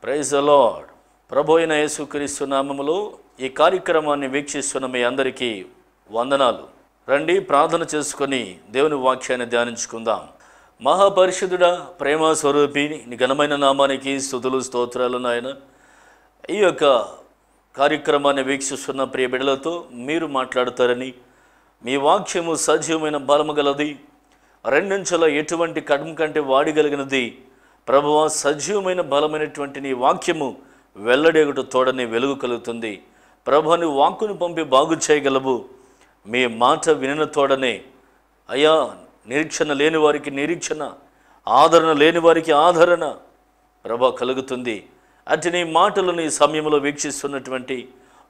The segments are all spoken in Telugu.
Praise the lord. ప్రభు అయిన యేసుక్రీస్తు నామములో ఈ కార్యక్రమాన్ని వీక్షిస్తున్న మీ అందరికీ వందనాలు. రండి, ప్రార్థన చేసుకొని దేవుని వాక్యాన్ని ధ్యానించుకుందాం. మహాపరిశుద్ధుడా, ప్రేమ స్వరూపి, నీ ఘనమైన నామానికి స్తుతులు స్తోత్రాలు నాయన. ఈ యొక్క కార్యక్రమాన్ని వీక్షిస్తున్న ప్రియ బిడ్డలతో మీరు మాట్లాడతారని, మీ వాక్యము సజీవమైన బలము గలది, రెండంచెల ఎటువంటి కడుము కంటే వాడిగలిగినది. ప్రభువా, సజీవమైన బలమైనటువంటి నీ వాక్యము వెల్లడేగుట తోడని వెలుగు కలుగుతుంది. ప్రభు, నీ వాక్కును పంపి బాగు చేయగలవు. మీ మాట వినిన తోడనే అయ్యా, నిరీక్షణ లేని వారికి నిరీక్షణ, ఆదరణ లేని వారికి ఆదరణ ప్రభు కలుగుతుంది. అటు నీ మాటలను ఈ సమయంలో వీక్షిస్తున్నటువంటి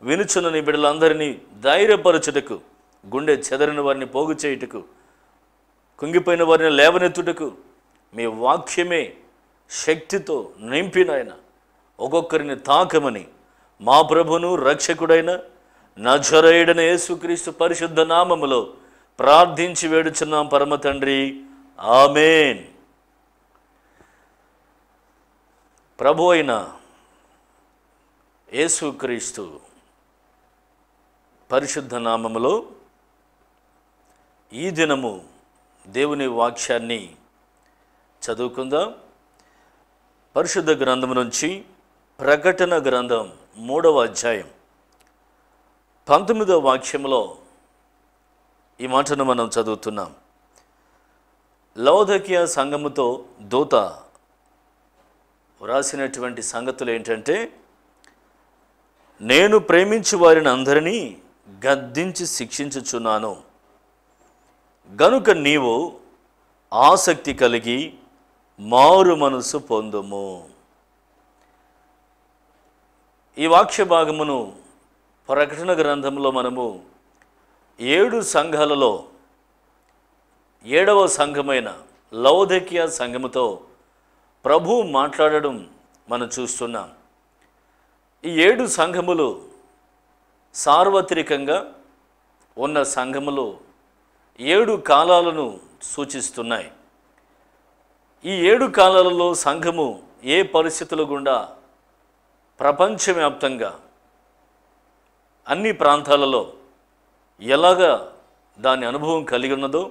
వినుచున్న నీ బిడ్డలందరినీ ధైర్యపరచుటకు, గుండె చెదరిన వారిని పోగు చేయుటకు, కుంగిపోయిన వారిని లేవనెత్తుటకు మీ వాక్యమే శక్తితో నింపినాయన ఒక్కొక్కరిని తాకమని మా ప్రభును రక్షకుడైన నజరేయుడైన యేసుక్రీస్తు పరిశుద్ధ నామములో ప్రార్థించి వేడుచున్నాం పరమ తండ్రి, ఆమేన్. ప్రభు అయిన యేసుక్రీస్తు పరిశుద్ధ నామములో ఈ దినము దేవుని వాక్యాన్ని చదువుకుందాం. పరిశుద్ధ గ్రంథం నుంచి ప్రకటన గ్రంథం 3వ అధ్యాయం 19వ వాక్యంలో ఈ మాటను మనం చదువుతున్నాం. లవోదికీయ సంఘముతో దూత వ్రాసినటువంటి సంగతులు ఏంటంటే, నేను ప్రేమించు వారిని అందరినీ గద్దించి శిక్షించుచున్నాను, గనుక నీవు ఆసక్తి కలిగి మారు మనసు పొందుము. ఈ వాక్య భాగమును ప్రకటన గ్రంథంలో మనము 7 సంఘాలలో 7వ సంఘమైన లవోదికీయ సంఘముతో ప్రభు మాట్లాడడం మనం చూస్తున్నాం. ఈ 7 సంఘములు సార్వత్రికంగా ఉన్న సంఘములు 7 కాలాలను సూచిస్తున్నాయి. ఈ 7 కాలాలలో సంఘము ఏ పరిస్థితుల గుండా ప్రపంచవ్యాప్తంగా అన్ని ప్రాంతాలలో ఎలాగా దాని అనుభవం కలిగి ఉన్నదో,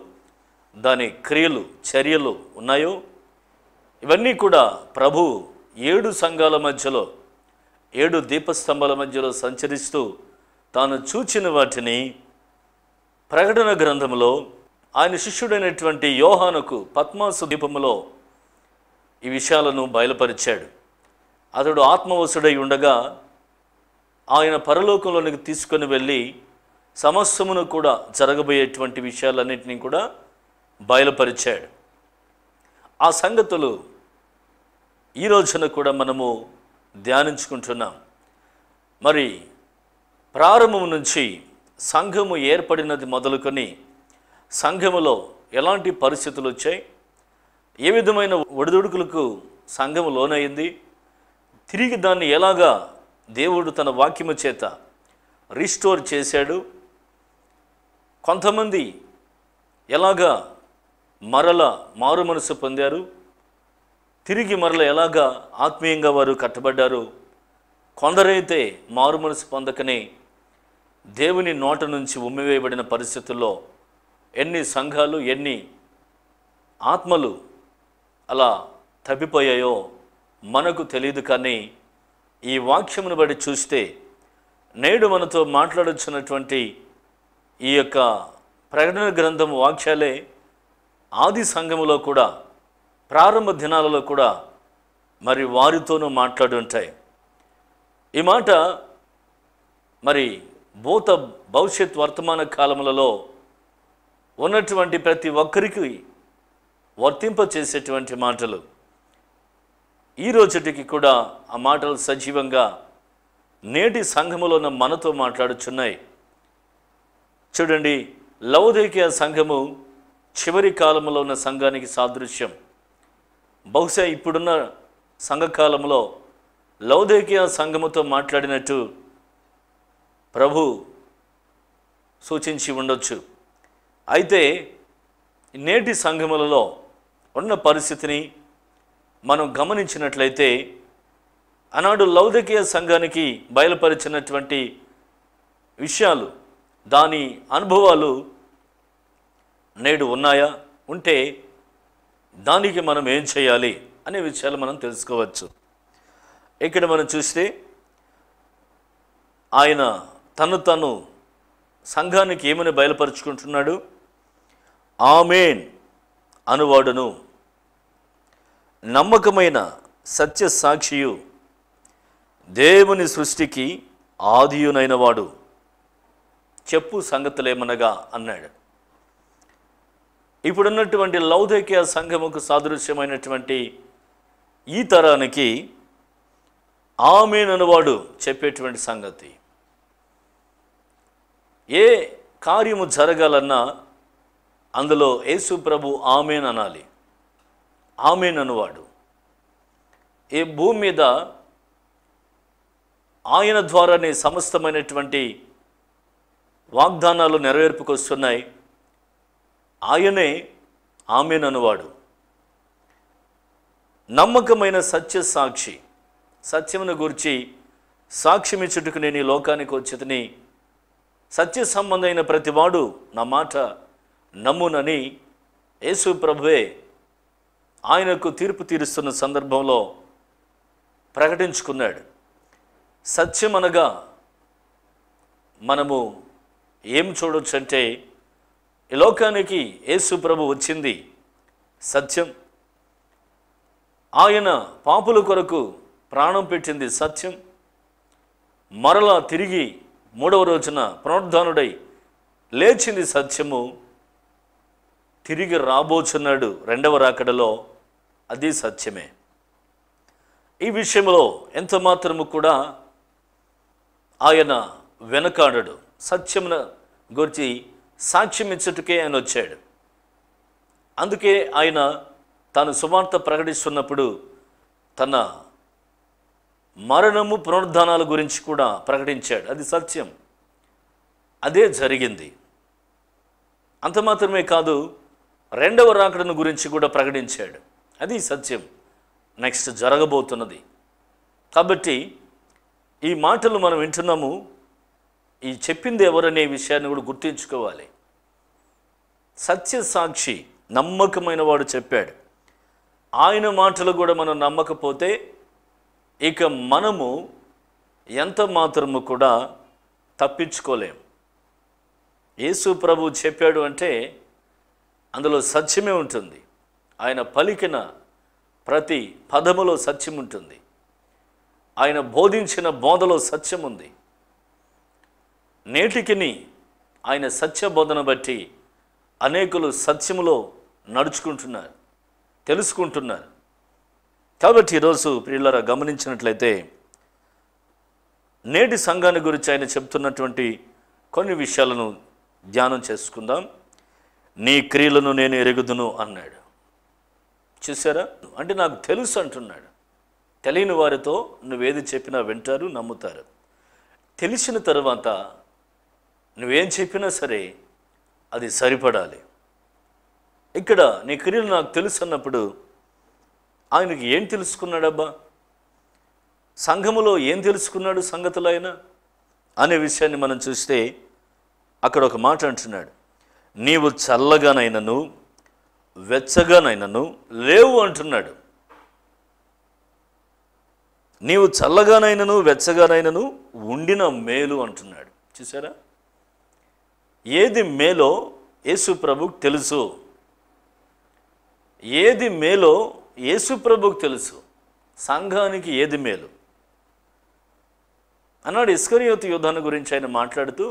దాని క్రియలు చర్యలు ఉన్నాయో, ఇవన్నీ కూడా ప్రభు 7 సంఘాల మధ్యలో 7 దీపస్తంభాల మధ్యలో సంచరిస్తూ తాను చూచిన వాటిని ప్రకటన గ్రంథంలో ఆయన శిష్యుడైనటువంటి యోహానుకు పద్మాసు దీపములో ఈ విషయాలను బయలుపరిచాడు. అతడు ఆత్మవశుడై ఉండగా ఆయన పరలోకంలోనికి తీసుకొని వెళ్ళి సమస్తమును కూడా జరగబోయేటువంటి విషయాలన్నింటినీ కూడా బయలుపరిచాడు. ఆ సంగతులు ఈ రోజున కూడా మనము ధ్యానించుకుంటున్నాం. మరి ప్రారంభం నుంచి సంఘము ఏర్పడినది మొదలుకొని సంఘములో ఎలాంటి పరిస్థితులు వచ్చాయి, ఏ విధమైన ఒడిదుడుకులకు సంఘము లోనైంది, తిరిగి దాన్ని ఎలాగా దేవుడు తన వాక్యము చేత రీస్టోర్ చేశాడు, కొంతమంది ఎలాగా మరల మారు మనసు పొందారు, తిరిగి మరల ఎలాగా ఆత్మీయంగా వారు కట్టబడ్డారు, కొందరైతే మారు మనసు పొందకనే దేవుని నోట నుంచి ఉమ్మివేయబడిన పరిస్థితుల్లో ఎన్ని సంఘాలు, ఎన్ని ఆత్మలు అలా తప్పిపోయాయో మనకు తెలియదు. కానీ ఈ వాక్యమును బట్టి చూస్తే నేడు మనతో మాట్లాడొచ్చినటువంటి ఈ యొక్క ప్రకటన గ్రంథం వాక్యాలే ఆది సంఘములో కూడా ప్రారంభ దినాలలో కూడా మరి వారితోనూ మాట్లాడుంటాయి. ఈ మాట మరి భూత భవిష్యత్ వర్తమాన కాలములలో ఉన్నటువంటి ప్రతి ఒక్కరికి వర్తింపచేసేటువంటి మాటలు. ఈ రోజుటికి కూడా ఆ మాటలు సజీవంగా నేటి సంఘములో ఉన్న మనతో మాట్లాడుచున్నాయి. చూడండి, లవోదికీయ సంఘము చివరి కాలంలో ఉన్న సంఘానికి సాదృశ్యం. బహుశా ఇప్పుడున్న సంఘకాలంలో లవోదికీయ సంఘముతో మాట్లాడినట్టు ప్రభు సూచించి ఉండొచ్చు. అయితే నేటి సంఘములలో ఉన్న పరిస్థితిని మనం గమనించినట్లయితే ఆనాడు లౌదికీయ సంఘానికి బయలుపరిచినటువంటి విషయాలు, దాని అనుభవాలు నేడు ఉన్నాయా? ఉంటే దానికి మనం ఏం చేయాలి అనే విషయాలు మనం తెలుసుకోవచ్చు. ఇక్కడ మనం చూస్తే ఆయన తను సంఘానికి ఏమని బయలుపరుచుకుంటున్నాడు? ఆమేన్ అనువాడును, నమ్మకమైన సత్య సాక్షియు, దేవుని సృష్టికి ఆదియునైన వాడు, చెప్పు సంగతులేమనగా అన్నాడు. ఇప్పుడున్నటువంటి లౌదికీయ సంఘముకు సాదృశ్యమైనటువంటి ఈ తరానికి ఆమేన్ అనువాడు చెప్పేటువంటి సంగతి. ఏ కార్యము జరగాలన్నా అందులో యేసు ప్రభు ఆమేన్ అనాలి. ఆమేన్ అనువాడు. ఈ భూమి మీద ఆయన ద్వారానే సమస్తమైనటువంటి వాగ్దానాలు నెరవేర్పుకొస్తున్నాయి. ఆయనే ఆమేన్ అనువాడు. నమ్మకమైన సత్య సాక్షి, సత్యమును గురించి సాక్ష్యమిచ్చుటకు నేను ఈ లోకానికి వచ్చేదని, సత్య సంబంధమైన ప్రతివాడు నా మాట నమ్మునని యేసు ప్రభువే ఆయనకు తీర్పు తీరుస్తున్న సందర్భంలో ప్రకటించుకున్నాడు. సత్యం అనగా మనము ఏం చూడొచ్చు అంటే, ఈ లోకానికి యేసు ప్రభు వచ్చింది సత్యం. ఆయన పాపుల కొరకు ప్రాణం పెట్టింది సత్యం. మరలా తిరిగి మూడవ రోజున పునరుద్ధానుడై లేచింది సత్యము. తిరిగి రాబోచున్నాడు రెండవ రాకడలో, అది సత్యమే. ఈ విషయంలో ఎంత మాత్రము కూడా ఆయన వెనకాడడు. సత్యమును గురించి సాక్ష్యం ఇచ్చుటకే ఆయన వచ్చాడు. అందుకే ఆయన తాను సువార్త ప్రకటిస్తున్నప్పుడు తన మరణము పునరుద్ధానాల గురించి కూడా ప్రకటించాడు. అది సత్యం, అదే జరిగింది. అంత మాత్రమే కాదు, రెండవ రాకడను గురించి కూడా ప్రకటించాడు. అది సత్యం, నెక్స్ట్ జరగబోతున్నది. కాబట్టి ఈ మాటలు మనం వింటున్నాము. ఈ చెప్పింది ఎవరనే విషయాన్ని కూడా గుర్తుంచుకోవాలి. సత్య సాక్షి, నమ్మకమైన వాడు చెప్పాడు. ఆయన మాటలు కూడా మనం నమ్మకపోతే ఇక మనము ఎంత మాత్రము కూడా తప్పించుకోలేం. యేసు ప్రభు చెప్పాడు అంటే అందులో సత్యమే ఉంటుంది. ఆయన పలికిన ప్రతి పదములో సత్యం ఉంటుంది. ఆయన బోధించిన బోధలో సత్యం ఉంది. నేటికిని ఆయన సత్య బోధన బట్టి అనేకులు సత్యములో నడుచుకుంటున్నారు, తెలుసుకుంటున్నారు. కాబట్టి ఈరోజు ప్రియులారా గమనించినట్లయితే నేటి సంఘాన్ని గురించి ఆయన చెప్తున్నటువంటి కొన్ని విషయాలను ధ్యానం చేసుకుందాం. నీ క్రియలను నేను ఎరుగుదును అన్నాడు. చూసారా? అంటే నాకు తెలుసు అంటున్నాడు. తెలియని వారితో నువ్వేది చెప్పినా వింటారు, నమ్ముతారు. తెలిసిన తర్వాత నువ్వేం చెప్పినా సరే అది సరిపడాలి. ఇక్కడ నీ క్రియలు నాకు తెలుసు అన్నప్పుడు ఆయనకి ఏం తెలుసుకున్నాడబ్బా? సంఘములో ఏం తెలుసుకున్నాడు సంగతులు ఆయన అనే విషయాన్ని మనం చూస్తే అక్కడ ఒక మాట అంటున్నాడు. నీవు చల్లగానైనను వెచ్చగానైనను లేవు అంటున్నాడు. నీవు చల్లగానైనను వెచ్చగానైనను ఉండిన మేలు అంటున్నాడు. చూసారా? ఏది మేలో యేసు ప్రభుకు తెలుసు. ఏది మేలో యేసు ప్రభుకు తెలుసు. సంఘానికి ఏది మేలు అన్నాడు. ఇస్కరియోతు యోధాను గురించి ఆయన మాట్లాడుతూ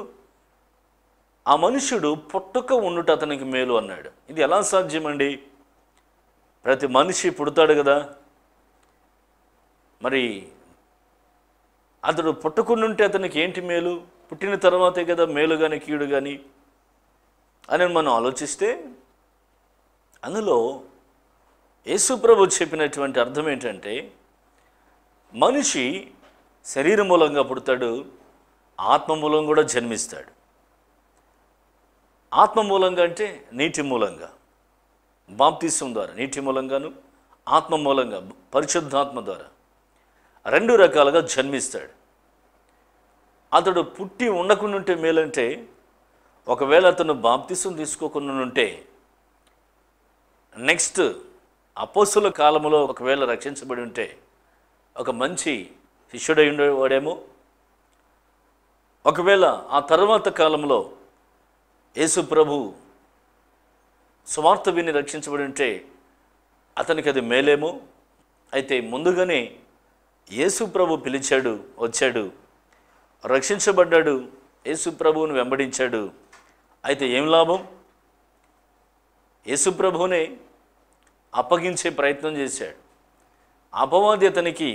ఆ మనుష్యుడు పుట్టక ఉండుట అతనికి మేలు అన్నాడు. ఇది ఎలా సాధ్యమండి? ప్రతి మనిషి పుడతాడు కదా, మరి అతడు పుట్టకుండుంటే అతనికి ఏంటి మేలు? పుట్టిన తర్వాతే కదా మేలు కానీ కీడు కానీ అని మనం ఆలోచిస్తే అందులో యేసు ప్రభు చెప్పినటువంటి అర్థం ఏంటంటే, మనిషి శరీర మూలంగా పుడతాడు, ఆత్మ మూలంగా కూడా జన్మిస్తాడు. ఆత్మ మూలంగా అంటే నీటి మూలంగా, బాప్తిసం ద్వారా నీటి మూలంగాను, ఆత్మ మూలంగా పరిశుద్ధాత్మ ద్వారా. రెండు రకాలుగా జన్మిస్తాడు. అతడు పుట్టి ఉండకుండాంటే మేలంటే, ఒకవేళ అతను బాప్తిసం తీసుకోకుండా ఉంటే నెక్స్ట్ అపోస్తుల కాలంలో ఒకవేళ రక్షించబడి ఉంటే ఒక మంచి శిష్యుడై ఉండేవాడేమో. ఒకవేళ ఆ తర్వాత కాలంలో యేసు ప్రభు సువార్త విని రక్షించబడి ఉంటే అతనికి అది మేలేమో. అయితే ముందుగానే యేసు ప్రభు పిలిచాడు, వచ్చాడు, రక్షించబడ్డాడు, యేసు ప్రభువును వెంబడించాడు. అయితే ఏం లాభం? యేసు ప్రభువునే అప్పగించే ప్రయత్నం చేశాడు. అపవాది అతనికి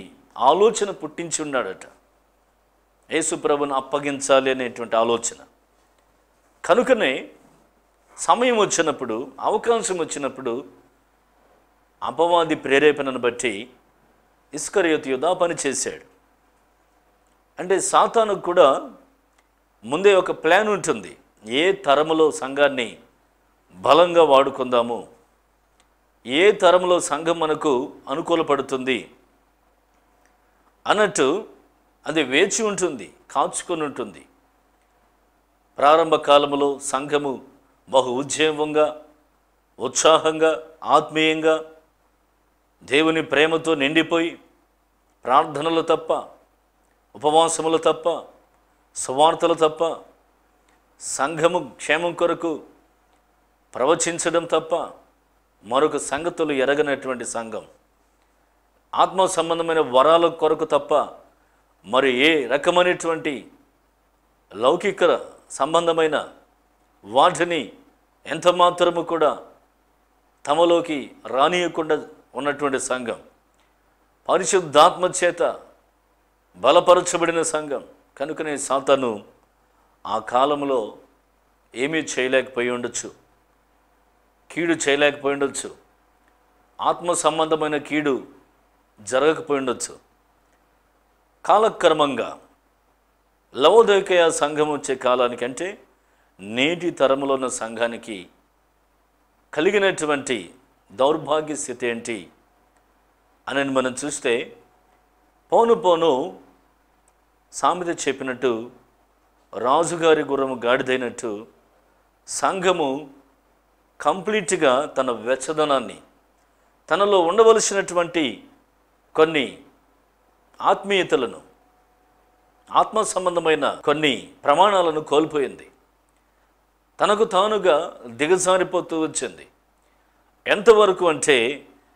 ఆలోచన పుట్టించి ఉన్నాడట, యేసు ప్రభువును అప్పగించాలి అనేటువంటి ఆలోచన. కనుకనే సమయం వచ్చినప్పుడు, అవకాశం వచ్చినప్పుడు అపవాది ప్రేరేపణను బట్టి ఇస్కరియోతు యూదా పనిచేశాడు. అంటే సాతానుకు కూడా ముందే ఒక ప్లాన్ ఉంటుంది. ఏ తరములో సంఘాన్ని బలంగా వాడుకుందాము, ఏ తరములో సంఘం మనకు అనుకూలపడుతుంది అన్నట్టు అది వేచి ఉంటుంది, కాచుకొని ఉంటుంది. ప్రారంభ కాలంలో సంఘము బహు ఉజ్జీవంగా, ఉత్సాహంగా, ఆత్మీయంగా, దేవుని ప్రేమతో నిండిపోయి ప్రార్థనలు తప్ప, ఉపవాసములు తప్ప, సువార్తలు తప్ప, సంఘము క్షేమం కొరకు ప్రవచించడం తప్ప మరొక సంగతులు ఎరగనటువంటి సంఘం, ఆత్మ సంబంధమైన వరాల కొరకు తప్ప మరి ఏ రకమైనటువంటి లౌకిక సంబంధమైన వాటిని ఎంత మాత్రము కూడా తమలోకి రానియకుండా ఉన్నటువంటి సంఘం, పరిశుద్ధాత్మ చేత బలపరచబడిన సంఘం. కనుకనే సాతాను ఆ కాలంలో ఏమీ చేయలేకపోయి ఉండొచ్చు, కీడు చేయలేకపోయి ఉండొచ్చు, ఆత్మ సంబంధమైన కీడు జరగకపోయి ఉండొచ్చు. కాలక్రమంగా లవోదికయ సంఘం వచ్చే కాలానికి, అంటే నేటి తరములో ఉన్న సంఘానికి కలిగినటువంటి దౌర్భాగ్య స్థితి ఏంటి అని మనం చూస్తే, పోను పోను సామెత చెప్పినట్టు రాజుగారి గుర్రము గాడిదైనట్టు సంఘము కంప్లీట్గా తన వెచ్చదనాన్ని, తనలో ఉండవలసినటువంటి కొన్ని ఆత్మీయతలను, ఆత్మ సంబంధమైన కొన్ని ప్రమాణాలను కోల్పోయింది. తనకు తానుగా దిగజారిపోతూ వచ్చింది. ఎంతవరకు అంటే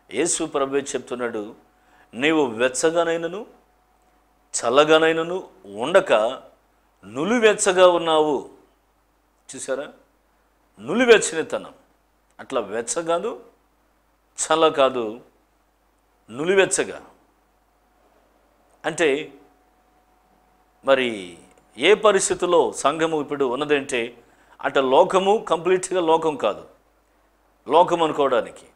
యేసు ప్రభువే చెప్తున్నాడు, నీవు వెచ్చగానైనను చల్లగానైనను ఉండక నులివెచ్చగా ఉన్నావు. చూసారా, నులివెచ్చనితనం. అట్లా వెచ్చ కాదు, చల్ల కాదు, నులివెచ్చగా. అంటే మరి ఏ పరిస్థితుల్లో సంఘము ఇప్పుడు ఉన్నదంటే, అట లోకము కంప్లీట్గా లోకం కాదు, లోకం అనుకోవడానికి.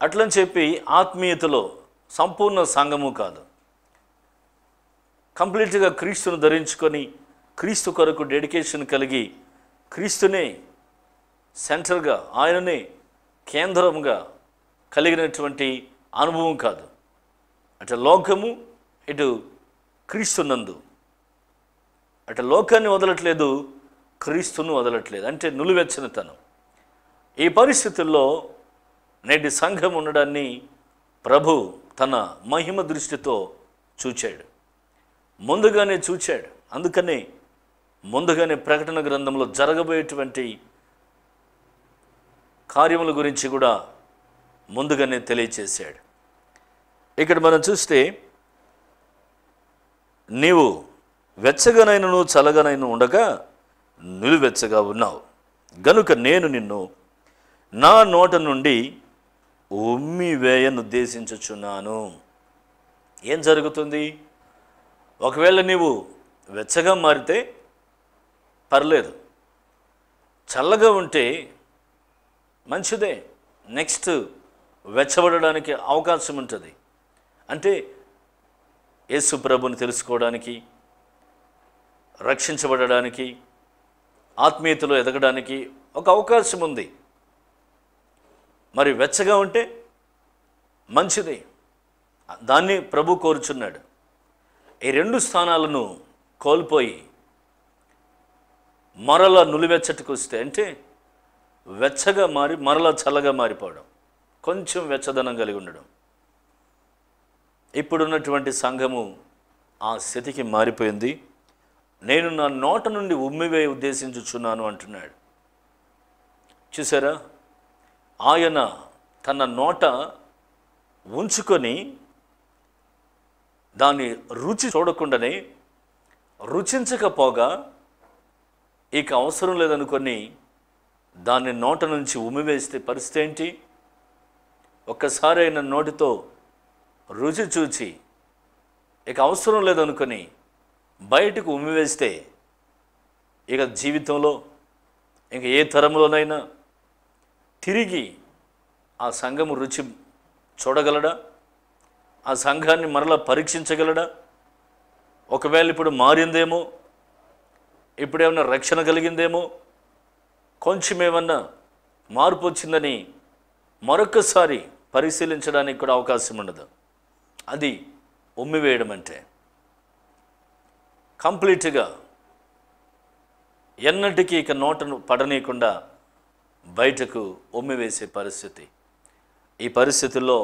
అట్లని చెప్పి ఆత్మీయతలో సంపూర్ణ సంఘము కాదు. కంప్లీట్గా క్రీస్తును ధరించుకొని, క్రీస్తు కొరకు డెడికేషన్ కలిగి, క్రీస్తునే సెంటర్గా, ఆయననే కేంద్రంగా కలిగినటువంటి అనుభవం కాదు. అటు లోకము, ఇటు క్రీస్తునందు. అటు లోకాన్ని వదలట్లేదు, క్రీస్తును వదలట్లేదు. అంటే నులివెచ్చనితనం. ఈ పరిస్థితుల్లో నేటి సంఘం ఉండడాన్ని ప్రభు తన మహిమ దృష్టితో చూచాడు, ముందుగానే చూచాడు. అందుకనే ముందుగానే ప్రకటన గ్రంథంలో జరగబోయేటువంటి కార్యముల గురించి కూడా ముందుగానే తెలియచేశాడు. ఇక్కడ మనం చూస్తే, నీవు వెచ్చగానైనను చల్లగానైనా ఉండగా నిలువెచ్చగా ఉన్నావు గనుక నేను నిన్ను నా నోట నుండి ఉమ్మివేయను ఉద్దేశించుచున్నాను. ఏం జరుగుతుంది? ఒకవేళ నీవు వెచ్చగా మారితే పర్లేదు, చల్లగా ఉంటే మంచిదే, నెక్స్ట్ వెచ్చబడడానికి అవకాశం ఉంటుంది. అంటే యేసు ప్రభుని తెలుసుకోవడానికి, రక్షించబడడానికి, ఆత్మీయతలో ఎదగడానికి ఒక అవకాశం ఉంది. మరి వెచ్చగా ఉంటే మంచిది, దాన్ని ప్రభు కోరుచున్నాడు. ఈ రెండు స్థానాలను కోల్పోయి మరల నులివెచ్చటికి వస్తే, అంటే వెచ్చగా మారి మరలా చల్లగా మారిపోవడం, కొంచెం వెచ్చదనం కలిగి ఉండడం. ఇప్పుడున్నటువంటి సంఘము ఆ స్థితికి మారిపోయింది. నేను నా నోట నుండి ఉమ్మివే ఉద్దేశించుచున్నాను అంటున్నాడు. చూసారా, ఆయన తన నోట ఉంచుకొని దాని రుచి చూడకుండానే, రుచించకపోగా ఇక అవసరం లేదనుకొని దాన్ని నోట నుంచి ఉమ్మివేస్తే పరిస్థితి ఏంటి? ఒక్కసారి ఆయన నోటితో రుచి చూచి ఇక అవసరం లేదనుకొని బయటకు ఉమ్మివేస్తే ఇక జీవితంలో ఇంక ఏ తరంలోనైనా తిరిగి ఆ సంఘము రుచి చూడగలడా? ఆ సంఘాన్ని మరలా పరీక్షించగలడా? ఒకవేళ ఇప్పుడు మారిందేమో, ఇప్పుడేమన్నా రక్షణ కలిగిందేమో, కొంచెం ఏమన్నా మార్పు వచ్చిందని మరొకసారి పరిశీలించడానికి కూడా అవకాశం ఉండదు. అది ఉమ్మివేయడం అంటే. కంప్లీట్గా ఎన్నటికీ ఇక నోటను పడనీయకుండా బయటకు ఉమ్మివేసే పరిస్థితి. ఈ పరిస్థితుల్లో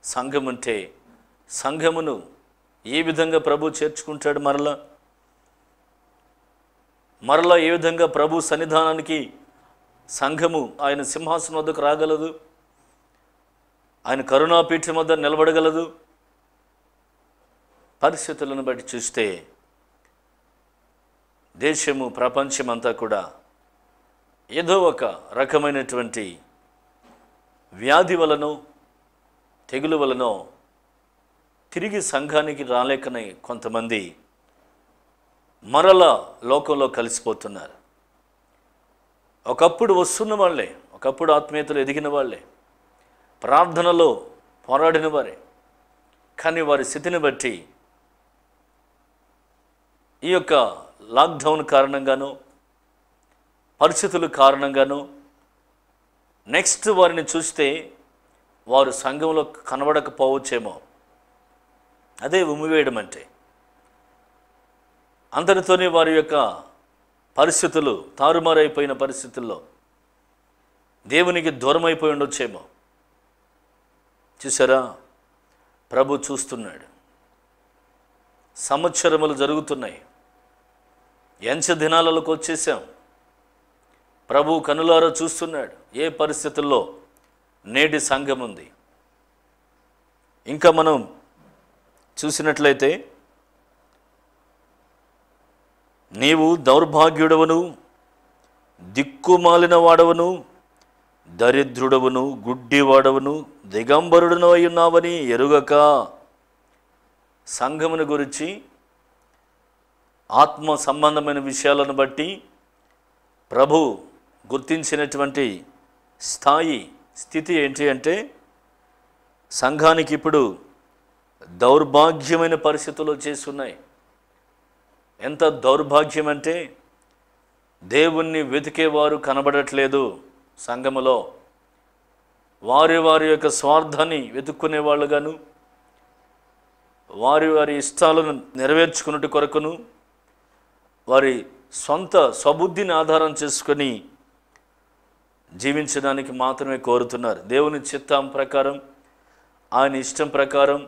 సంఘం ఉంటే సంఘమును ఏ విధంగా ప్రభు చేర్చుకుంటాడు? మరలా ఏ విధంగా ప్రభు సన్నిధానానికి సంఘము ఆయన సింహాసనం వద్దకు రాగలదు? ఆయన కరుణాపీఠం వద్ద నిలబడగలదు? పరిస్థితులను బట్టి చూస్తే దేశము, ప్రపంచమంతా కూడా ఏదో ఒక రకమైనటువంటి వ్యాధి వలనో తెగులు వలనో తిరిగి సంఘానికి రాలేకనే కొంతమంది మరలా లోకంలో కలిసిపోతున్నారు. ఒకప్పుడు వస్తున్న వాళ్ళే, ఒకప్పుడు ఆత్మీయతలు ఎదిగిన వాళ్ళే, ప్రార్థనలో పోరాడిన వారే, కానీ వారి స్థితిని బట్టి ఈ యొక్క లాక్డౌన్ కారణంగానో పరిస్థితుల కారణంగానో నెక్స్ట్ వారిని చూస్తే వారు సంఘంలో కనబడకపోవచ్చేమో. అదే ఉమ్మివేయడం అంటే. అందరితోనే వారి యొక్క పరిస్థితులు తారుమారైపోయిన పరిస్థితుల్లో దేవునికి దూరం అయిపోయి ఉండొచ్చేమో. చూసారా, ప్రభు చూస్తున్నాడు. సంవత్సరములు జరుగుతున్నాయి, ఎంచ దినాలకు వచ్చేసాం. ప్రభు కనులారా చూస్తున్నాడు ఏ పరిస్థితుల్లో నేటి సంఘం ఉంది. ఇంకా మనం చూసినట్లయితే, నీవు దౌర్భాగ్యుడవను, దిక్కుమాలిన వాడవను, దరిద్రుడవను, గుడ్డివాడవను, దిగంబరుడను అయి ఉన్నావని ఎరుగక. సంఘమును గురించి ఆత్మ సంబంధమైన విషయాలను బట్టి ప్రభు గుర్తించినటువంటి స్థితి ఏంటి అంటే, సంఘానికి ఇప్పుడు దౌర్భాగ్యమైన పరిస్థితులు వచ్చేస్తున్నాయి. ఎంత దౌర్భాగ్యం అంటే, దేవుణ్ణి వెతికేవారు కనబడట్లేదు సంఘములో. వారి వారి యొక్క స్వార్థాన్ని వెతుక్కునేవాళ్ళుగాను, వారి వారి ఇష్టాలను నెరవేర్చుకున్నట్టు కొరకును, వారి సొంత స్వబుద్ధిని ఆధారం చేసుకొని జీవించడానికి మాత్రమే కోరుతున్నారు. దేవుని చిత్తం ప్రకారం, ఆయన ఇష్టం ప్రకారం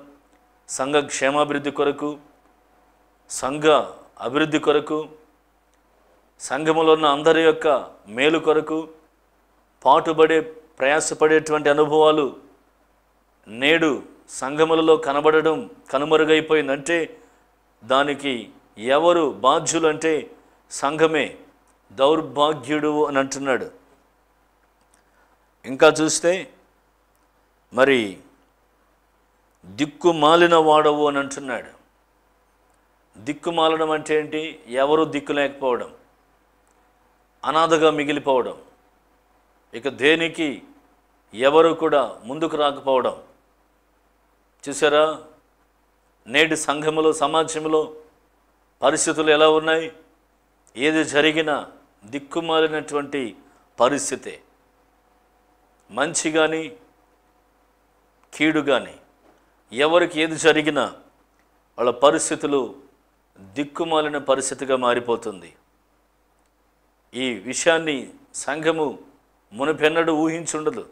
సంఘ క్షేమాభివృద్ధి కొరకు, సంఘ అభివృద్ధి కొరకు, సంఘములో ఉన్న అందరి యొక్క మేలు కొరకు పాటుపడే ప్రయాసపడేటువంటి అనుభవాలు నేడు సంఘములలో కనబడడం కనుమరుగైపోయిందంటే దానికి ఎవరు బాధ్యులు అంటే సంఘమే. దౌర్భాగ్యుడు అని అంటున్నాడు. ఇంకా చూస్తే మరి దిక్కుమాలిన వాడవు అని అంటున్నాడు. దిక్కుమాలడం అంటే ఏంటి? ఎవరు దిక్కు లేకపోవడం, అనాథగా మిగిలిపోవడం, ఇక దేనికి ఎవరు కూడా ముందుకు రాకపోవడం. చూసారా, నేటి సంఘములో, సమాజంలో పరిస్థితులు ఎలా ఉన్నాయి? ఏది జరిగినా దిక్కుమాలినటువంటి పరిస్థితే. మంచి కానీ కీడు కానీ ఎవరికి ఏది జరిగినా వాళ్ళ పరిస్థితులు దిక్కుమాలిన పరిస్థితిగా మారిపోతుంది. ఈ విషయాన్ని సంఘము మునుపెన్నడూ ఊహించుండదు.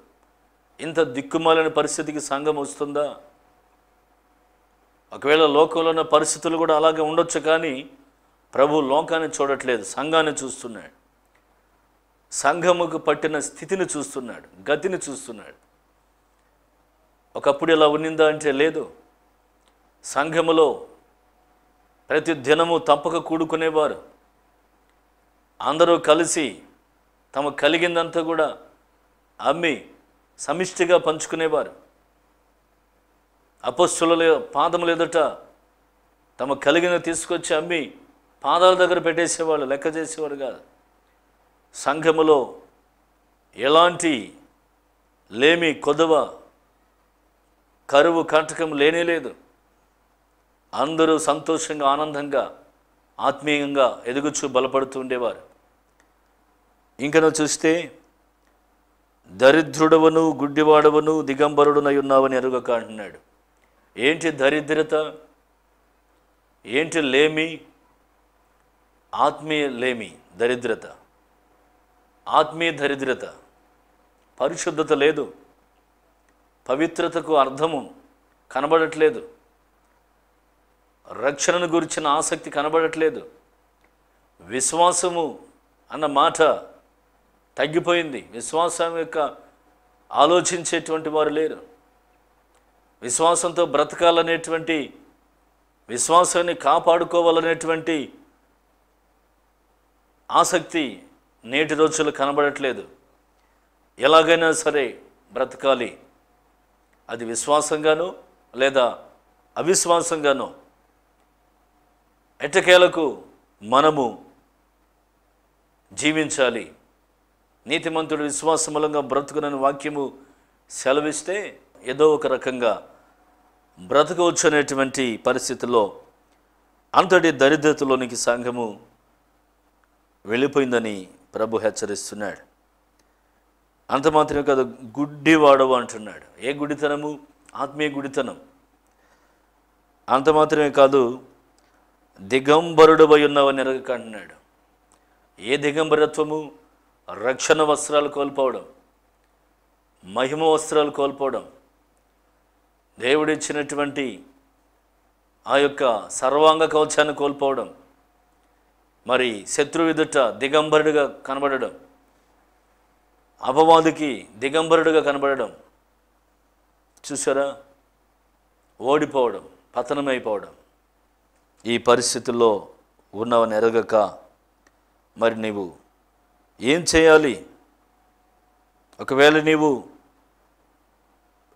ఇంత దిక్కుమాలిన పరిస్థితికి సంఘం వస్తుందా? ఒకవేళ లోకంలో ఉన్న పరిస్థితులు కూడా అలాగే ఉండొచ్చు, కానీ ప్రభు లోకాన్ని చూడట్లేదు, సంఘాన్ని చూస్తున్నాడు. సంఘముకు పట్టిన స్థితిని చూస్తున్నాడు, గతిని చూస్తున్నాడు. ఒకప్పుడు ఇలా ఉన్నిందా అంటే లేదు. సంఘములో ప్రతి దినము తప్పక కూడుకునేవారు. అందరూ కలిసి తమ కలిగిందంతా కూడా అమ్మి సమిష్టిగా పంచుకునేవారు. అపొస్తలుల పాదముల ఎదుట తమ కలిగిన తీసుకొచ్చి అమ్మి పాదాల దగ్గర పెట్టేసేవాళ్ళు, లెక్క చేసేవారు కాదు. సంఘములో ఎలాంటి లేమి, కొదవ, కరువు, కంటకం లేనేలేదు. అందరూ సంతోషంగా, ఆనందంగా, ఆత్మీయంగా ఎదుగుచూ బలపడుతూ ఉండేవారు. ఇంకనూ చూస్తే దరిద్రుడవను, గుడ్డివాడవను, దిగంబరుడునై ఉన్నావని ఎరుగక అంటున్నాడు. ఏంటి దరిద్రత? ఏంటి లేమి? ఆత్మీయ లేమి, దరిద్రత, ఆత్మీయ దరిద్రత. పరిశుద్ధత లేదు, పవిత్రతకు అర్థము కనబడట్లేదు, రక్షణను గురించిన ఆసక్తి కనబడట్లేదు, విశ్వాసము అన్న మాట తగ్గిపోయింది. విశ్వాసం యొక్క ఆలోచించేటువంటి వారు లేరు. విశ్వాసంతో బ్రతకాలనేటువంటి, విశ్వాసాన్ని కాపాడుకోవాలనేటువంటి ఆసక్తి నేటి రోజులు కనబడట్లేదు. ఎలాగైనా సరే బ్రతకాలి, అది విశ్వాసంగానో లేదా అవిశ్వాసంగానో, ఎట్టకేలకు మనము జీవించాలి. నీతిమంతుడు విశ్వాసమూలంగా బ్రతుకునని వాక్యము సెలవిస్తే ఏదో ఒక రకంగా బ్రతకవచ్చు అనేటువంటి పరిస్థితుల్లో అంతటి దరిద్రతలోనికి సంఘము వెళ్ళిపోయిందని ప్రభు హెచ్చరిస్తున్నాడు. అంత మాత్రమే కాదు, గుడ్డివాడవు అంటున్నాడు. ఏ గుడితనము? ఆత్మీయ గుడితనం. అంత మాత్రమే కాదు, దిగంబరుడవై ఉన్నావని ఎరగక అంటున్నాడు. ఏ దిగంబరత్వము? రక్షణ వస్త్రాలు కోల్పోవడం, మహిమ వస్త్రాలు కోల్పోవడం, దేవుడిచ్చినటువంటి ఆ యొక్క సర్వాంగ కవచాన్ని కోల్పోవడం, మరి శత్రువు ఎదుట దిగంబరుడిగా కనబడడం, అపవాదికి దిగంబరుడిగా కనబడడం. చూసారా? ఓడిపోవడం, పతనమైపోవడం. ఈ పరిస్థితుల్లో ఉన్నావని ఎరగక మరి నీవు ఏం చేయాలి? ఒకవేళ నీవు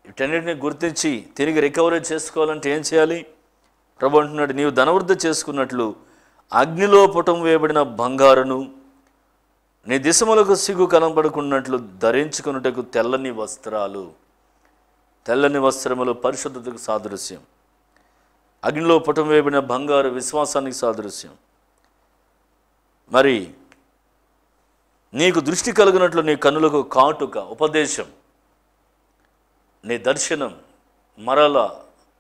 వీటన్నిటిని గుర్తించి తిరిగి రికవరీ చేసుకోవాలంటే ఏం చేయాలి? ప్రభు అంటున్నాడు, నీవు ధనవృద్ధి చేసుకున్నట్లు అగ్నిలో పుటం వేయబడిన బంగారును, నీ దిశములకు సిగ్గు కనబడుకున్నట్లు ధరించుకున్నటకు తెల్లని వస్త్రాలు. తెల్లని వస్త్రములు పరిశుద్ధతకు సాదృశ్యం. అగ్నిలో పుటం వేయబడిన బంగారు విశ్వాసానికి సాదృశ్యం. మరి నీకు దృష్టి కలిగినట్లు నీ కన్నులకు కాటుక, ఉపదేశం, నీ దర్శనం మరల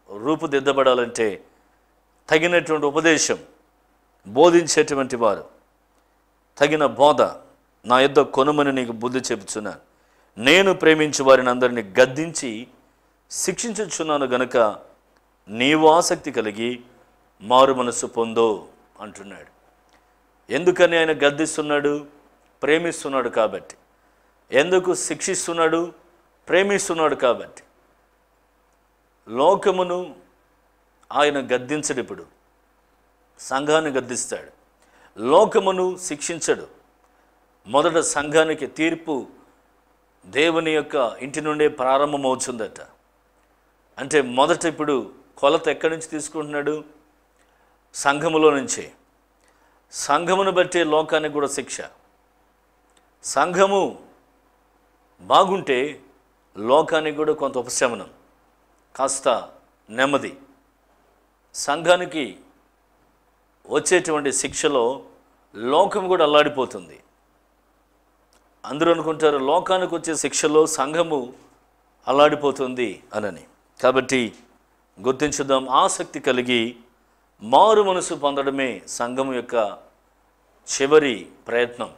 రూపుదిద్దబడాలంటే తగినటువంటి ఉపదేశం బోధించేటువంటి వారు, తగిన బోధ నా యొద్ద కొనుమని నీకు బుద్ధి చెబుతున్నాను. నేను ప్రేమించి వారిని అందరినీ గద్దించి శిక్షించుచున్నాను గనుక నీవు ఆసక్తి కలిగి మారు మనస్సు పొందో అంటున్నాడు. ఎందుకని ఆయన గద్దిస్తున్నాడు? ప్రేమిస్తున్నాడు కాబట్టి. ఎందుకు శిక్షిస్తున్నాడు? ప్రేమిస్తున్నాడు కాబట్టి. లోకమును ఆయన గద్దించడు, ఇప్పుడు సంఘాన్ని గద్దిస్తాడు. లోకమును శిక్షించడు. మొదట సంఘానికి తీర్పు దేవుని యొక్క ఇంటి నుండే ప్రారంభమవుతుందట. అంటే మొదట ఇప్పుడు కొలత ఎక్కడి నుంచి తీసుకుంటున్నాడు? సంఘములో నుంచే. సంఘమును బట్టే లోకానికి కూడా శిక్ష. సంఘము బాగుంటే లోకానికి కూడా కొంత ఉపశమనం, కాస్త నెమ్మది. సంఘానికి వచ్చేటువంటి శిక్షలో లోకం కూడా అల్లాడిపోతుంది. అందరూ అనుకుంటారు లోకానికి వచ్చే శిక్షలో సంఘము అల్లాడిపోతుంది అనని. కాబట్టి గుర్తించుదాం, ఆసక్తి కలిగి మారు మనసు పొందడమే సంఘం యొక్క చివరి ప్రయత్నం.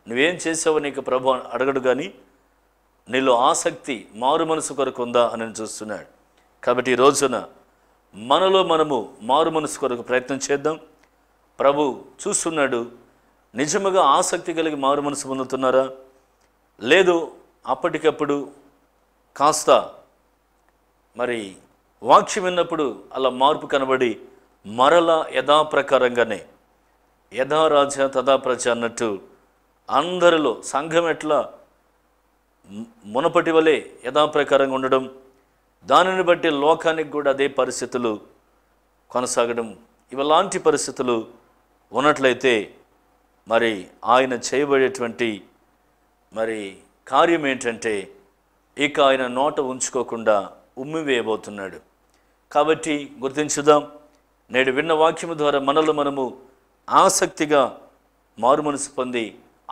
నువ్వేం చేసావో నీకు ప్రభు అడగడు, కానీ నీలో ఆసక్తి మారు మనసు కొరకు ఉందా అని చూస్తున్నాడు. కాబట్టి ఈ రోజున మనలో మనము మారు మనసు కొరకు ప్రయత్నం చేద్దాం. ప్రభు చూస్తున్నాడు. నిజముగా ఆసక్తి కలిగి మారు మనసు పొందుతున్నారా? లేదు అప్పటికప్పుడు కాస్త మరి వాక్యం విన్నప్పుడు అలా మార్పు కనబడి మరలా యథాప్రకారంగానే యథా రాజా తథా ప్రజ అన్నట్టు అందరిలో సంఘం ఎట్లా మునపటి వలె యథాప్రకారంగా ఉండడం, దానిని బట్టి లోకానికి కూడా అదే పరిస్థితులు కొనసాగడం, ఇవలాంటి పరిస్థితులు ఉన్నట్లయితే మరి ఆయన చేయబడేటువంటి మరి కార్యం ఏంటంటే ఇక ఆయన నోట ఉంచుకోకుండా ఉమ్మివేయబోతున్నాడు. కాబట్టి గుర్తించుదాం, నేడు విన్న వాక్యము ద్వారా మనలో మనము ఆసక్తిగా మారు మనసు పొంది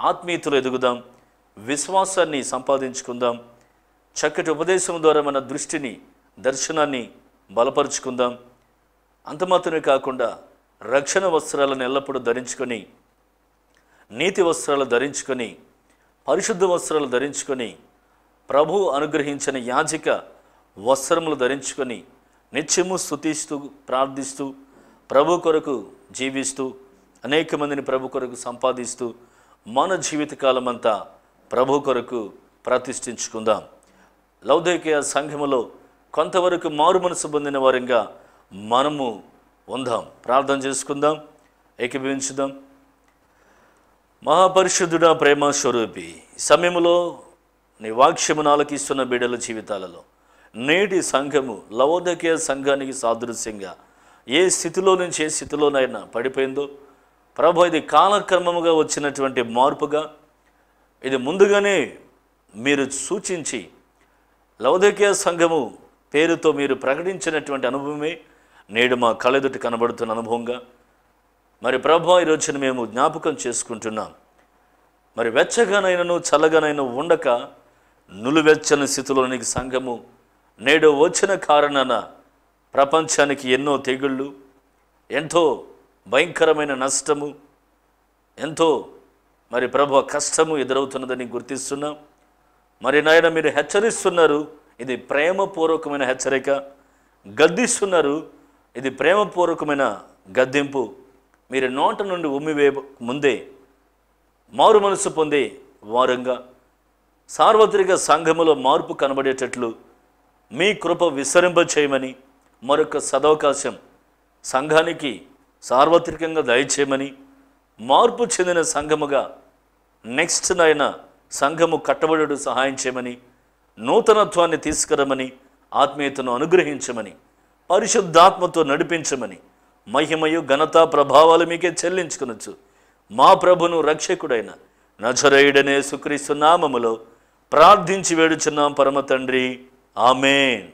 ఆత్మీయతలో ఎదుగుదాం, విశ్వాసాన్ని సంపాదించుకుందాం, చక్కటి ఉపదేశం ద్వారా మన దృష్టిని దర్శనాన్ని బలపరుచుకుందాం. అంత మాత్రమే కాకుండా రక్షణ వస్త్రాలను ఎల్లప్పుడూ ధరించుకొని, నీతి వస్త్రాలు ధరించుకొని, పరిశుద్ధ వస్త్రాలు ధరించుకొని, ప్రభు అనుగ్రహించిన యాజక వస్త్రములు ధరించుకొని నిత్యము స్తుతిస్తూ ప్రార్థిస్తూ ప్రభు కొరకు జీవిస్తూ అనేక మందిని ప్రభు కొరకు సంపాదిస్తూ మన జీవితకాలం అంతా ప్రభు కొరకు ప్రతిష్ఠించుకుందాం. లౌదీకయ సంఘములో కొంతవరకు మారు మనసు పొందిన వారంగా మనము ఉందాం. ప్రార్థన చేసుకుందాం, ఏకీభవించుదాం. మహాపరిశుద్ధుడా, ప్రేమ స్వరూపి, సమయంలో నీ వాక్యమును ఆలకిస్తున్న బిడ్డల జీవితాలలో నేటి సంఘము లవోదికయ సంఘానికి సాదృశ్యంగా ఏ స్థితిలో నుంచి ఏ స్థితిలోనైనా పడిపోయిందో ప్రభు, ఇది కాలక్రమముగా వచ్చినటువంటి మార్పుగా, ఇది ముందుగానే మీరు సూచించి లవోదికయ సంఘము పేరుతో మీరు ప్రకటించినటువంటి అనుభవమే నేడు మా కళ్ళెదుట కనబడుతున్న అనుభవంగా మరి ప్రభు ఈ రోజున మేము జ్ఞాపకం చేసుకుంటున్నాం. మరి వెచ్చగానైనను చల్లగానైనా ఉండక నులువెచ్చని స్థితిలోనికి సంఘము నేడు వచ్చిన కారణాన ప్రపంచానికి ఎన్నో తెగుళ్ళు, ఎంతో భయంకరమైన నష్టము, ఎంతో మరి ప్రభు కష్టము ఎదురవుతున్నదని గుర్తిస్తున్నాం. మరి నాయన మీరు హెచ్చరిస్తున్నారు, ఇది ప్రేమపూర్వకమైన హెచ్చరిక. గద్దిస్తున్నారు, ఇది ప్రేమపూర్వకమైన గద్దింపు. మీరు నోట నుండి ఉమ్మివే ముందే మారు మనసు పొందే వారంగా సార్వత్రిక సంఘములో మార్పు కనబడేటట్లు మీ కృప విస్తరింప చేయమని మరొక సదవకాశం సంఘానికి సార్వత్రికంగా దయచేయమని, మార్పు చెందిన సంఘముగా నెక్స్ట్ నాయన సంఘము కట్టబడుటకు సహాయం చేయమని, నూతనత్వాన్ని తీసుకురమని, ఆత్మీయతను అనుగ్రహించమని, పరిశుద్ధాత్మతో నడిపించమని, మహిమయు ఘనత ప్రభావాలు మీకే చెల్లించుకొనొచ్చు మా ప్రభును రక్షకుడైన నజరేయుడనే యేసుక్రీస్తు నామములో ప్రార్థించి వేడుచున్నాం పరమ తండ్రి. ఆమేన్.